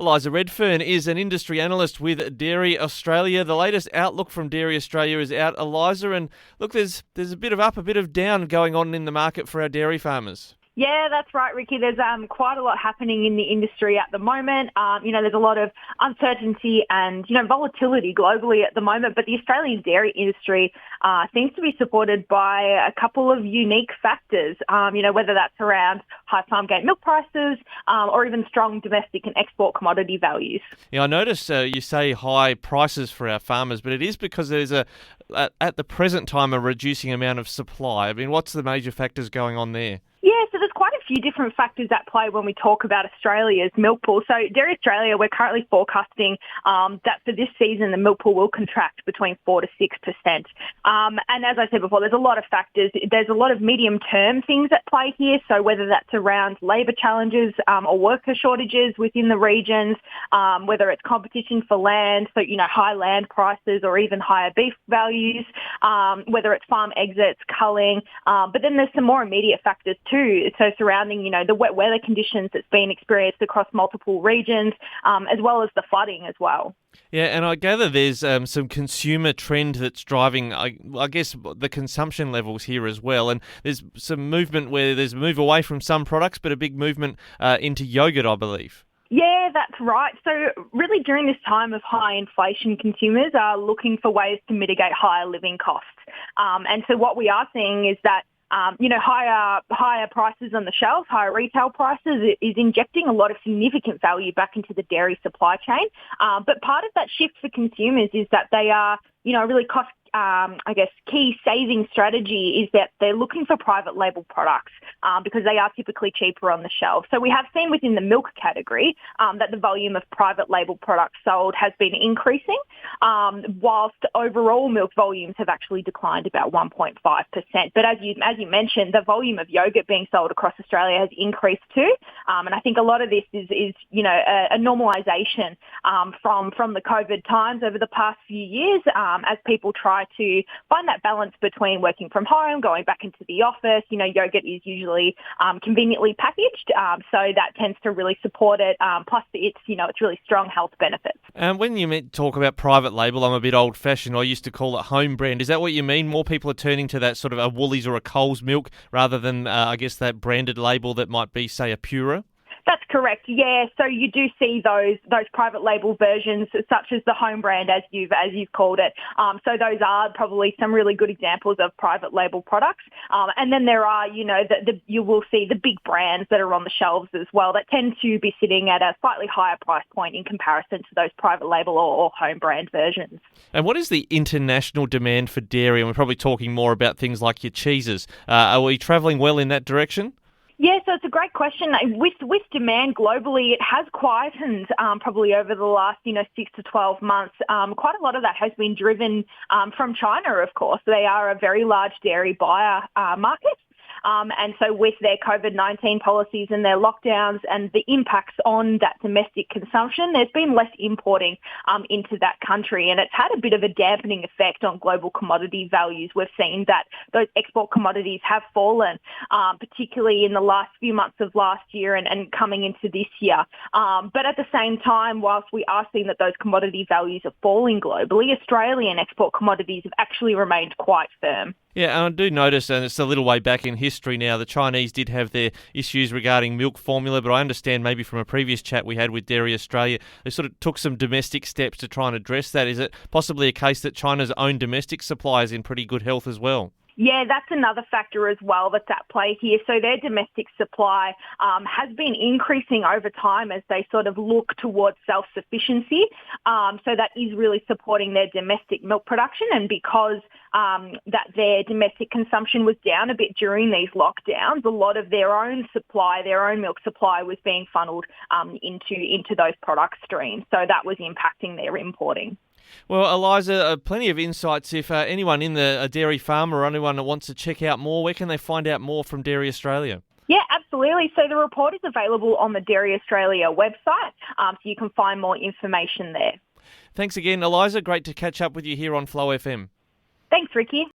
Eliza Redfern is an industry analyst with Dairy Australia. The latest outlook from Dairy Australia is out, Eliza, and look, there's a bit of up, a bit of down going on in the market for our dairy farmers. Yeah, that's right, Ricky. There's quite a lot happening in the industry at the moment. There's a lot of uncertainty and, volatility globally at the moment, but the Australian dairy industry seems to be supported by a couple of unique factors, whether that's around high farmgate milk prices or even strong domestic and export commodity values. Yeah, I noticed you say high prices for our farmers, but it is because there's at the present time, a reducing amount of supply. I mean, what's the major factors going on there? Yeah, so there's quite a few different factors at play when we talk about Australia's milk pool. So Dairy Australia, we're currently forecasting that for this season, the milk pool will contract between 4 to 6%. And as I said before, there's a lot of factors. There's a lot of medium-term things at play here. So whether that's around labour challenges or worker shortages within the regions, whether it's competition for land, so, high land prices or even higher beef values, whether it's farm exits, culling. But then there's some more immediate factors too, so surrounding, the wet weather conditions that's been experienced across multiple regions, as well as the flooding as well. Yeah, and I gather there's some consumer trend that's driving, I guess, the consumption levels here as well. And there's some movement where there's a move away from some products, but a big movement into yogurt, I believe. Yeah, that's right. So really during this time of high inflation, consumers are looking for ways to mitigate higher living costs. And so what we are seeing is that higher prices on the shelf, higher retail prices is injecting a lot of significant value back into the dairy supply chain. But part of that shift for consumers is that they are, really key saving strategy is that they're looking for private label products because they are typically cheaper on the shelf. So we have seen within the milk category that the volume of private label products sold has been increasing, whilst overall milk volumes have actually declined about 1.5%. But as you mentioned, the volume of yogurt being sold across Australia has increased too. And I think a lot of this is a normalisation from the COVID times over the past few years as people try to find that balance between working from home, going back into the office. Yogurt is usually conveniently packaged, so that tends to really support it. Plus, it's really strong health benefits. And when you talk about private label, I'm a bit old-fashioned. I used to call it home brand. Is that what you mean? More people are turning to that sort of a Woolies or a Coles milk rather than, that branded label that might be, say, a Pura? That's correct. Yeah, so you do see those private label versions, such as the home brand, as you've called it. So those are probably some really good examples of private label products. And then there are, you will see the big brands that are on the shelves as well that tend to be sitting at a slightly higher price point in comparison to those private label or home brand versions. And what is the international demand for dairy? And we're probably talking more about things like your cheeses. Are we travelling well in that direction? Yeah, so it's a great question. With demand globally, it has quietened probably over the last 6 to 12 months. Quite a lot of that has been driven from China, of course. They are a very large dairy buyer market. And so with their COVID-19 policies and their lockdowns and the impacts on that domestic consumption, there's been less importing into that country. And it's had a bit of a dampening effect on global commodity values. We've seen that those export commodities have fallen, particularly in the last few months of last year and coming into this year. But at the same time, whilst we are seeing that those commodity values are falling globally, Australian export commodities have actually remained quite firm. Yeah, and I do notice, and it's a little way back in history now, the Chinese did have their issues regarding milk formula, but I understand maybe from a previous chat we had with Dairy Australia, they sort of took some domestic steps to try and address that. Is it possibly a case that China's own domestic supply is in pretty good health as well? Yeah, that's another factor as well that's at play here. So their domestic supply has been increasing over time as they sort of look towards self-sufficiency. So that is really supporting their domestic milk production. And because that their domestic consumption was down a bit during these lockdowns, a lot of their own supply, their own milk supply was being funneled into those product streams. So that was impacting their importing. Well, Eliza, plenty of insights. If anyone in a dairy farm or anyone that wants to check out more, where can they find out more from Dairy Australia? Yeah, absolutely. So the report is available on the Dairy Australia website, so you can find more information there. Thanks again, Eliza. Great to catch up with you here on Flow FM. Thanks, Ricky.